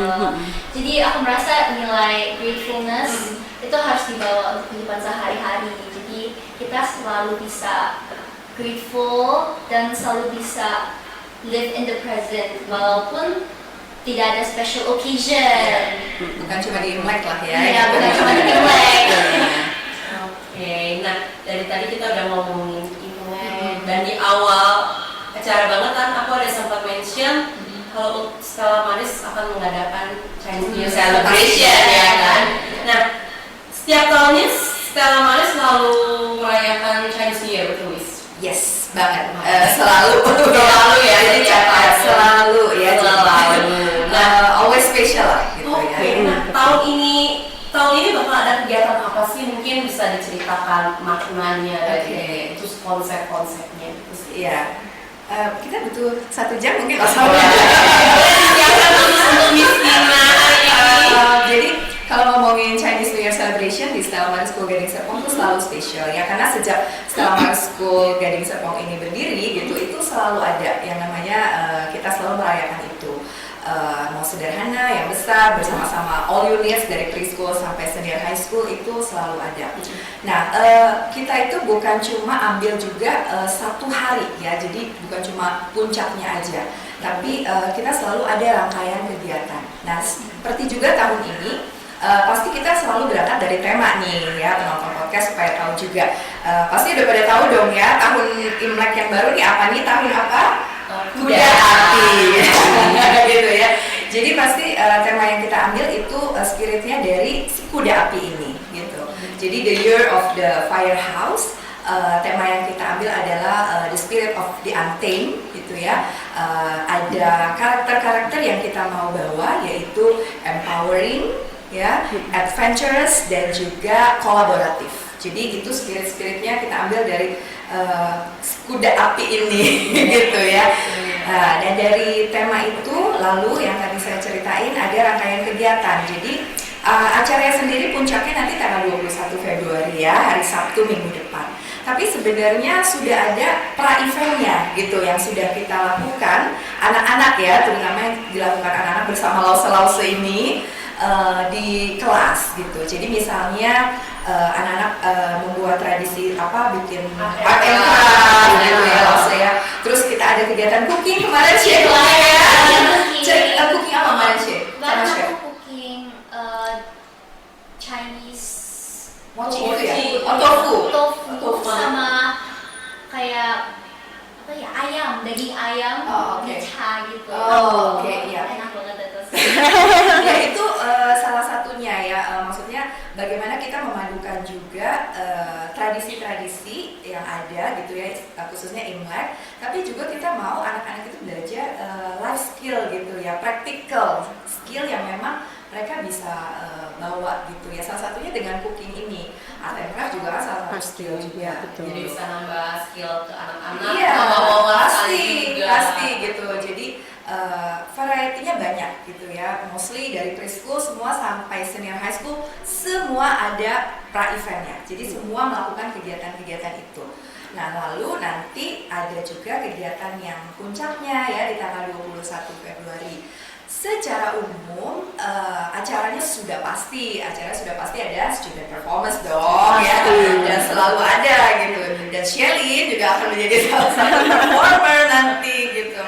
Jadi aku merasa nilai gratefulness itu harus dibawa untuk kehidupan sehari-hari. Jadi kita selalu bisa grateful dan selalu bisa live in the present walaupun tidak ada special occasion.
Bukan cuma di Imlek lah ya.
Iya, bukan cuma di Imlek.
Oke, nah dari tadi kita udah ngomongin Imlek dan di awal acara banget kan aku ada sempat mention kalau Stella Maris akan mengadakan Chinese New Year celebration ya kan. Nah, setiap tahunnya Stella Maris selalu merayakan Chinese New Year betul Miss?
Yes, banget. Selalu
ya,
jadi selalu ya. Nah, always special lah gitu ya.
Nah, tahun ini bakal ada kegiatan apa sih? Mungkin bisa diceritakan maknanya dari terus konsep-konsepnya.
Iya. Kita butuh 1 jam mungkin. Jadi kalau ngomongin Chinese New Year celebration di Stella Maris School Gading Serpong itu selalu spesial ya, karena sejak Stella Maris School Gading Serpong ini berdiri gitu, itu selalu ada yang namanya kita selalu merayakan itu. Mau sederhana, yang besar, bersama-sama all units dari preschool sampai senior high school itu selalu ada. Nah, kita itu bukan cuma ambil juga 1 hari ya, jadi bukan cuma puncaknya aja, tapi kita selalu ada rangkaian kegiatan. Nah, seperti juga tahun ini, pasti kita selalu berangkat dari tema nih ya, penonton podcast supaya tahu juga. Pasti udah pada tahu dong ya, tahun Imlek yang baru nih apa nih, tahun apa? Kuda api. Gitu ya. Jadi pasti tema yang kita ambil itu spiritnya dari si kuda api ini gitu. Jadi the year of the firehouse. Tema yang kita ambil adalah the spirit of the untamed gitu ya. Ada karakter-karakter yang kita mau bawa, yaitu empowering ya, adventurous dan juga kolaboratif. Jadi itu spirit-spiritnya kita ambil dari kuda api ini gitu ya. Dan dari tema itu lalu yang tadi saya ceritain ada rangkaian kegiatan. Jadi acaranya sendiri puncaknya nanti tanggal 21 Februari ya, hari Sabtu minggu depan. Tapi sebenarnya sudah ada pra-eventnya gitu yang sudah kita lakukan anak-anak ya, terutama yang dilakukan anak-anak bersama lause-lause ini di kelas gitu. Jadi misalnya anak-anak membuat tradisi bikin art and craft gitu ya, lause ya. Terus kita ada kegiatan cooking kemarin sih ya. Cooking apa kemarin sih?
Bahkan aku cooking Chinese
mochi itu ya?
Tofu sama kayak apa ya, daging ayam dica gitu.
Iya.
Enak banget itu.
Ya itu salah satunya ya, maksudnya bagaimana kita memadukan juga tradisi-tradisi yang ada gitu ya, khususnya Imlek, tapi juga kita mau anak-anak itu belajar life skill gitu ya, practical skill yang memang mereka bisa bawa gitu ya. Salah satunya dengan cooking ini, art and craft juga kan salah satu skill juga.
Jadi bisa nambah skill ke anak-anak.
Iya,
pasti
gitu. Jadi variety-nya banyak gitu ya. Mostly dari preschool semua sampai senior high school semua ada pra-eventnya. Jadi semua melakukan kegiatan-kegiatan itu. Nah, lalu nanti ada juga kegiatan yang puncaknya ya di tanggal 21 Februari. Secara umum acaranya sudah pasti ada student performance dong ya, dan selalu ada gitu. Dan Shelly juga akan menjadi salah satu performer nanti gitu.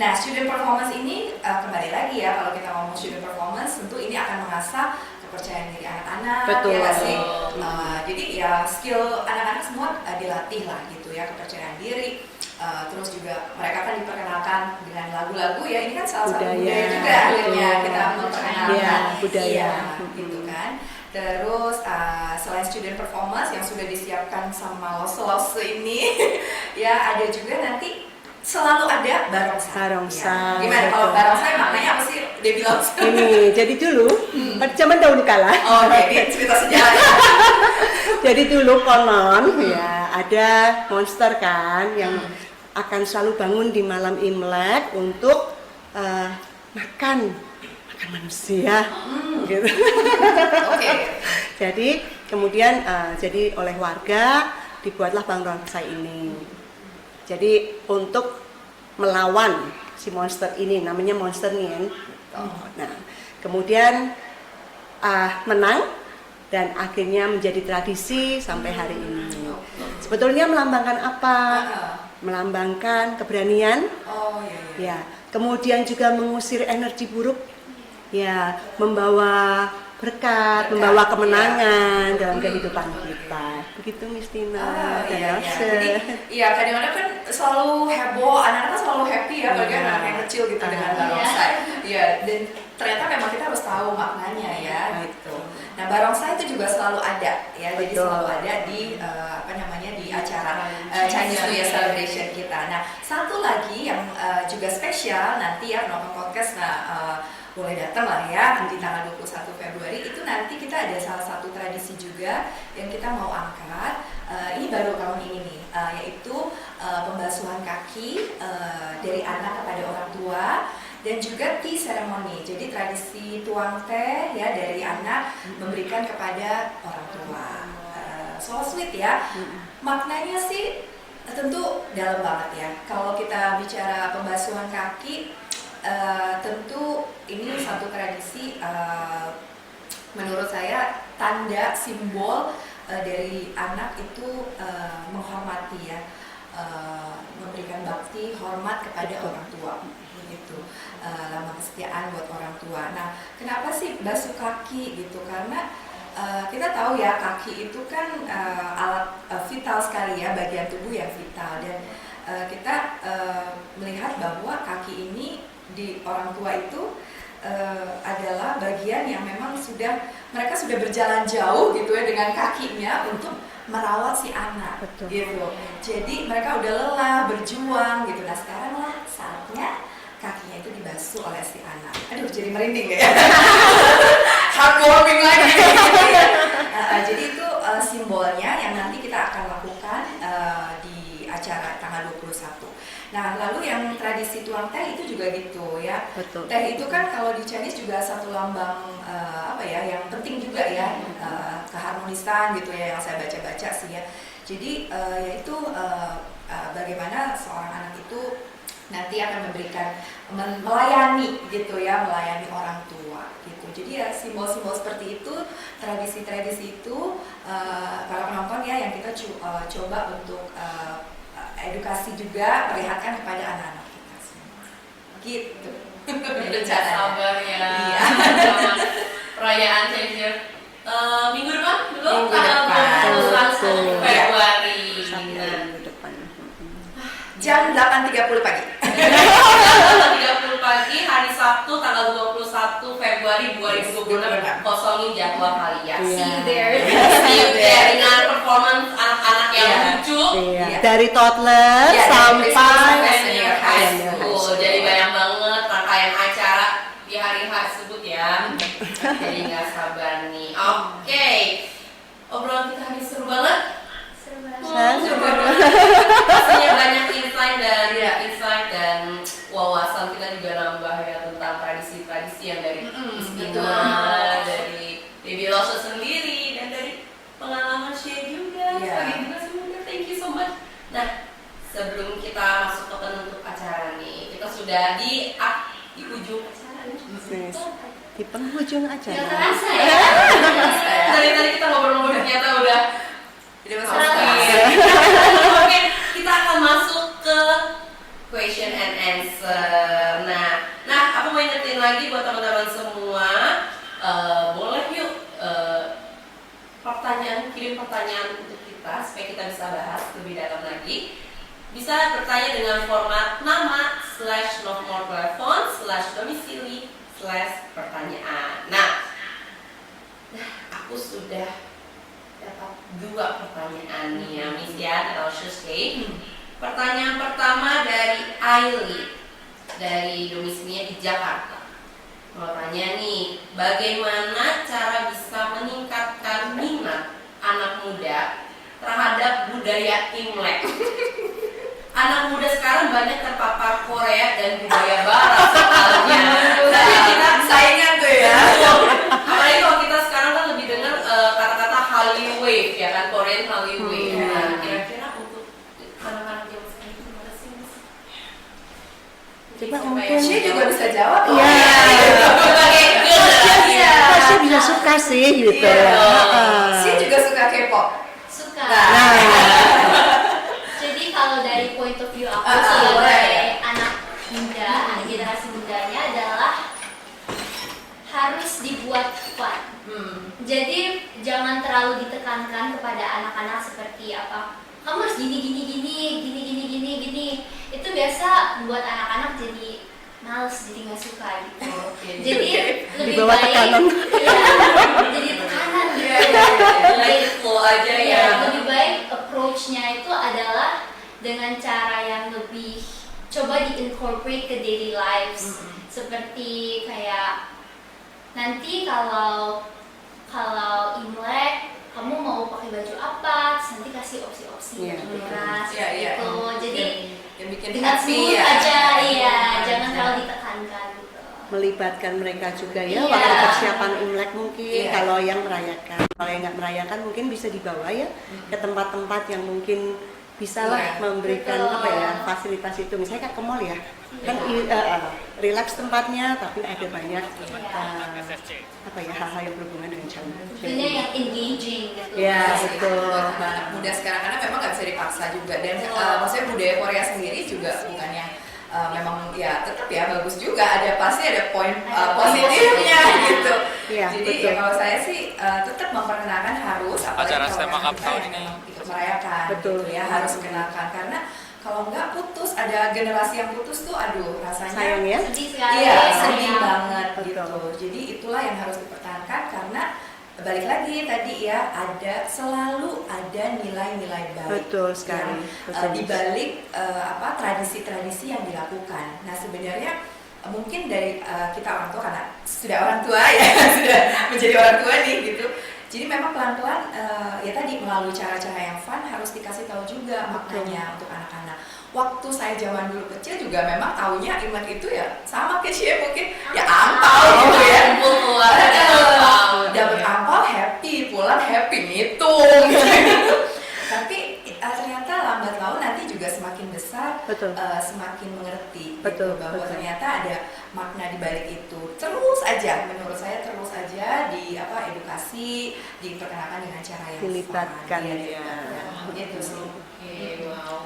Nah, student performance ini kembali lagi ya, kalau kita ngomong student performance tentu ini akan mengasah kepercayaan diri anak-anak.
Betul.
Ya nggak sih? Jadi ya skill anak-anak semua dilatih lah gitu ya, kepercayaan diri. Terus juga mereka kan diperkenalkan dengan lagu-lagu ya, ini kan salah satu budaya juga akhirnya kita memperkenalkan
budaya
gitu kan. Terus selain student performance yang sudah disiapkan sama lause-lause ini ya, ada juga nanti selalu ada barongsai.
Barongsai,
Ya. Gimana kalau
betul.
barongsai maknanya apa sih? Debbie Lawson.
Ini jadi dulu pada zaman dahulu kala.
Oh, oke, ini cerita sejarah. Ya.
Jadi dulu konon ya ada monster kan yang akan selalu bangun di malam Imlek untuk makan manusia gitu.
Oke.
Jadi kemudian jadi oleh warga dibuatlah barongsai ini. Jadi untuk melawan si monster ini, namanya monster Nien. Nah, kemudian menang dan akhirnya menjadi tradisi sampai hari ini. Sebetulnya melambangkan apa? Melambangkan keberanian.
Oh iya.
Ya, kemudian juga mengusir energi buruk. Ya, membawa berkat, membawa kemenangan dalam kehidupan kita. Begitu Miss Tina dan
Iya.
Elsa.
Jadi iya kadang-kadang kan selalu heboh, anak-anak selalu happy ya bagi anak yang kecil gitu dengan barongsai. Iya, dan ternyata memang kita harus tahu maknanya ya gitu. Nah, barongsai itu juga selalu ada ya. Jadi
Betul.
selalu ada di di acara Chinese New Year celebration kita. Nah, satu lagi yang juga spesial nanti ya penonton podcast boleh datang lah ya di tanggal 21 Februari itu nanti kita ada salah satu tradisi juga yang kita mau angkat. Ini baru tahun ini nih, yaitu pembasuhan kaki dari anak kepada orang tua dan juga tea ceremony. Jadi tradisi tuang teh ya dari anak memberikan kepada orang tua. So sweet ya. Maknanya sih tentu dalam banget ya. Kalau kita bicara pembasuhan kaki, tentu ini satu tradisi menurut saya tanda simbol dari anak itu menghormati ya, memberikan bakti hormat kepada orang tua gitu, lambang kesetiaan buat orang tua. Nah, kenapa sih basuh kaki gitu? Karena kita tahu ya kaki itu kan alat vital sekali ya, bagian tubuh yang vital dan kita melihat bahwa kaki ini di orang tua itu adalah bagian yang memang mereka sudah berjalan jauh gitu ya dengan kakinya untuk merawat si anak.
Betul.
Gitu. Jadi mereka udah lelah berjuang gitu. Nah sekarang lah saatnya kakinya itu dibasuh oleh si anak. Aduh jadi merinding ya. Heartwarming lagi. Jadi itu simbolnya yang nanti kita akan lakukan di acara tanggal 21. Nah, lalu yang tradisi tuang teh itu juga gitu ya.
Betul.
Teh itu kan kalau di Chinese juga satu lambang yang penting juga ya, keharmonisan gitu ya yang saya baca-baca sih ya. Jadi yaitu bagaimana seorang anak itu nanti akan melayani gitu ya, melayani orang tua gitu. Jadi ya simbol-simbol seperti itu, tradisi-tradisi itu para penonton ya yang kita coba untuk edukasi juga, perlihatkan kepada anak-anak kita semua. Gitu.
Jadi nggak sabar ya.
Iya.
Sama perayaan Chinese New Year. Minggu depan belum
Minggu
tanggal
depan.
21 Februari.
Sampai
Nah,
minggu depan.
Jam 8.30 pagi.
8.30 pagi hari Sabtu tanggal 21 Februari 2026. Kosongin jadwal kalian.
Iya.
See you there.
See you there dengan performance anak-anak yang
Iya.
lucu.
Iya.
Iya.
Dari toddler
Iya, dari
sampai
Senior high
senior high
school.
school.
Jadi banyak banget rangkaian acara di hari tersebut ya. Jadi nggak sabar nih. Oke, obrolan kita hari seru banget.
Seru banget.
Seru banget. Pastinya banyak insight dan wawasan kita juga nambah ya tentang tradisi-tradisi yang dari Istina, dari Debbie Lawson sendiri dan dari pengalaman Shea juga
Iya.
sebagai generasi muda. Thank you so much. Nah, sebelum kita masuk ke penutup acara nih, kita sudah di ujung acara nih.
Yes. Di penghujung
Nggak
acara.
terasa ya. Dari tadi kita ngobrol-ngobrol ternyata udah Oke, kita akan masuk ke question and answer. Nah, aku mau ingetin lagi buat teman-teman semua, boleh yuk kirim pertanyaan untuk kita supaya kita bisa bahas lebih dalam lagi. Bisa bertanya dengan format nama /nomor telepon /domisili /pertanyaan. Nah, aku sudah dapat 2 pertanyaan nih ya, Miss Yan atau Shushke. Pertanyaan pertama dari Aili, dari domisilinya di Jakarta. Mau tanya nih, bagaimana cara bisa meningkatkan minat anak muda terhadap budaya Imlek? Anak muda sekarang banyak terpapar Korea dan budaya Barat soalnya. Jadi kita
saingan tuh ya.
Apalagi kalau kita sekarang kan lebih dengar kata-kata Hallyu Wave ya kan, Korean Hallyu Wave. Nah, kira-kira untuk anak-anak zaman sekarang itu gimana sih, Mas?
Coba
Supaya-
mungkin
Saya juga bisa jawab.
Iya.
Iya.
Pasti bisa suka sih gitu.
Saya juga suka K-pop.
Suka.
Nah,
Jadi kalau dari point of view aku
boleh.
sebagai anak muda, generasi mudanya adalah harus dibuat fun. Jadi jangan terlalu ditekankan kepada anak-anak seperti apa. Kamu harus gini. Itu biasa buat anak-anak jadi males, jadi nggak suka gitu. Jadi lebih
Di bawah
baik,
tekanan.
Iya, jadi tekanan gitu.
Let it flow aja ya.
Iya, lebih baik approach-nya itu adalah dengan cara yang lebih coba di-incorporate ke daily lives. Seperti kayak nanti kalau Imlek kamu mau pakai baju apa, terus nanti kasih opsi-opsi
Iya,
merah
Iya, iya.
gitu. Jadi
Yang bikin
dengan
happy
smooth
ya.
aja, iya,
Iya.
jangan terlalu ditekankan gitu.
melibatkan mereka juga ya
Iya.
waktu persiapan Imlek mungkin.
Iya.
Kalau yang merayakan, kalau yang nggak merayakan mungkin bisa dibawa ya ke tempat-tempat yang mungkin bisa lah
Iya.
memberikan
Betul.
apa ya fasilitas itu. Misalnya kayak ke mall ya, kan relax tempatnya, tapi ada banyak apa ya hal-hal yang berhubungan dengan jalan.
Tentunya yang engaging gitu.
Iya,
Iya sih,
betul.
buat anak muda sekarang karena memang nggak bisa dipaksa juga dan maksudnya budaya Korea sendiri juga bukannya memang ya tetap ya bagus juga, ada pasti ada poin positifnya gitu.
Iya,
Jadi
betul.
ya kalau saya sih tetap memperkenalkan harus apalagi
Acara
kalau
STEM
anak
Cup
kita
tahun
yang
ini.
memang ikut merayakan
Betul.
gitu ya harus kenalkan karena kalau nggak putus ada generasi yang putus tuh aduh rasanya
Sayang ya.
Sedih sekali.
iya
sayang.
sedih banget
Betul.
gitu. Jadi itulah yang harus dipertahankan karena balik lagi tadi ya selalu ada nilai-nilai baik.
Betul sekali.
Yang,
Betul.
di balik tradisi-tradisi yang dilakukan. Nah sebenarnya mungkin dari kita orang tua karena sudah orang tua ya sudah menjadi orang tua nih gitu. Jadi memang pelan-pelan ya tadi melalui cara-cara yang fun harus dikasih tahu juga maknanya untuk anak-anak. Waktu saya zaman dulu kecil juga memang taunya Imlek itu ya sama kayak sih mungkin ya angpau gitu ya.
Kumpul keluarga angpau.
Dapat angpau happy, pulang happy ngitung. Tapi ternyata lambat laun nanti juga semakin besar,
Betul.
semakin mengerti
Betul,
gitu, bahwa
betul.
ternyata ada makna di balik itu. Terus aja, menurut saya terus aja edukasi, diperkenalkan dengan cara yang
Dilibatkan,
fun,
ya.
dilibatkan. Gitu sih.
Oke, wow.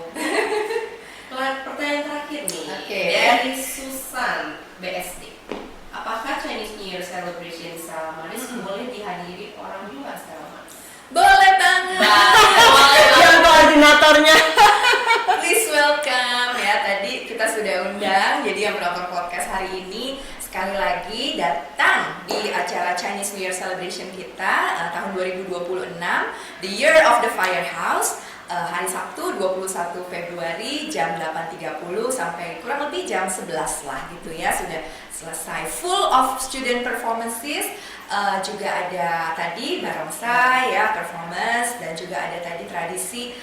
Pertanyaan terakhir nih
Oke.
dari Susan BSD. Apakah Chinese New Year celebration secara manis boleh dihadiri orang luar secara manis?
Boleh banget.
Yang koordinatornya.
Please welcome ya, tadi kita sudah undang jadi yang menonton podcast hari ini sekali lagi datang di acara Chinese New Year Celebration kita tahun 2026 The Year of the Firehouse, hari Sabtu 21 Februari jam 8.30 sampai kurang lebih jam 11 lah gitu ya, sudah selesai, full of student performances. Juga ada tadi barongsai ya performance, dan juga ada tadi tradisi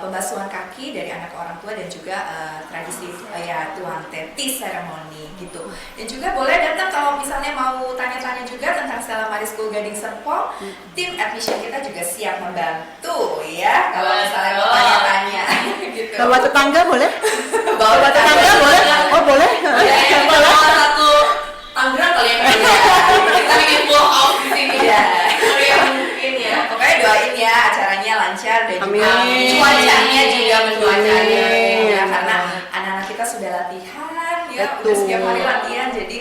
pembasuhan kaki dari anak ke orang tua, dan juga tradisi ya tuang teti ceremony gitu. Dan juga boleh datang kalau misalnya mau tanya-tanya juga tentang Stella Maris School Gading Serpong, tim admission kita juga siap membantu ya kalau misalnya mau tanya-tanya gitu.
Bawa tetangga boleh?
Bawa
Tetangga boleh? Oh boleh.
Ya,
Boleh.
salah satu Tangerang kali yang punya. Kita bikin full house di sini.
Iya.
Kalau yang mungkin ya.
Pokoknya doain ya acaranya lancar dan juga
Amin.
cuacanya juga mencuacanya
Amin.
ya, karena anak-anak kita sudah latihan ya, udah
Betul.
setiap hari latihan, jadi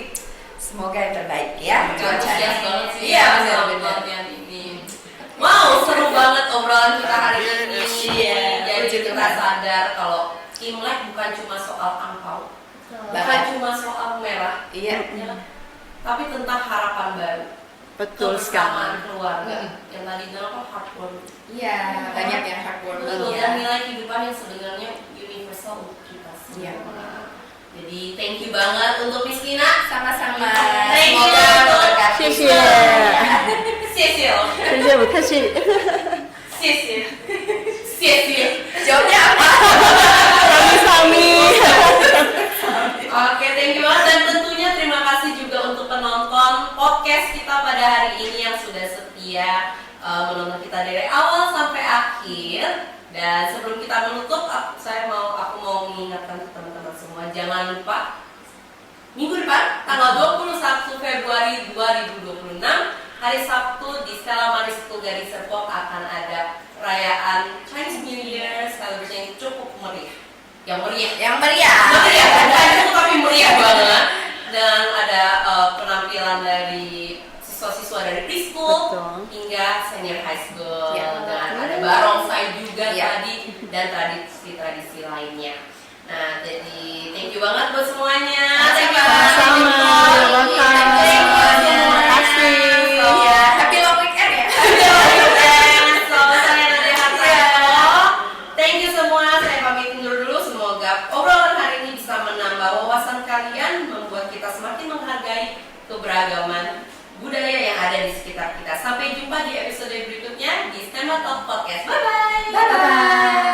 semoga yang terbaik ya
Antusias
cuacanya.
banget sih.
Iya
sama
benar-benar.
pelatihan ini. Wow, seru banget obrolan kita hari ini.
Iya,
Jadi
puji
kita
Tuhan.
sadar kalau Imlek bukan cuma soal angpau, bukan cuma soal merah,
Iya.
ya, tapi tentang harapan baru.
Betul
Kebersamaan
sekali.
keluarga. Yang tadi bilang apa heartwarming.
Iya, banyak yang heartwarming
Betul,
ya.
dan nilai kehidupan yang sebenarnya universal bermanfaat untuk kita semua.
Iya.
Jadi thank you banget untuk Miss Tina.
Sama-sama.
Thank you.
Semoga memberkati.
谢谢，
谢谢哦，
谢谢，不客气。
谢谢，谢谢。
Jawabnya apa?
Sami-sami.
Oke, thank you banget dan tentunya terima kasih juga untuk penonton podcast kita pada hari ini yang sudah setia menonton kita dari awal sampai akhir. Dan sebelum kita menutup, aku mau mengingatkan ke teman-teman semua, jangan lupa minggu depan tanggal 21 Februari 2026 hari Sabtu di Stella Maris Tugari Serpong akan ada perayaan Chinese New Year celebration yang cukup meriah. Yang meriah bukan itu tapi meriah banget. Dan ada penampilan dari siswa-siswa dari preschool
Betul.
hingga senior high school.
Ya.
Dan ada barongsai juga
Ya.
tadi dan tradisi-tradisi lainnya. Nah, jadi thank you banget buat semuanya. Thank you.
Sama-sama. Terima kasih.
Ya, happy long weekend ya.
So, saya Nadia Hartanto. Thank you semua. Saya pamit undur dulu. Semoga obrolan hari ini bisa menambah wawasan kalian, membuat kita semakin menghargai keberagaman budaya yang ada di sekitar kita. Sampai jumpa di episode berikutnya di Stema Talk Podcast. Bye bye.
Bye bye.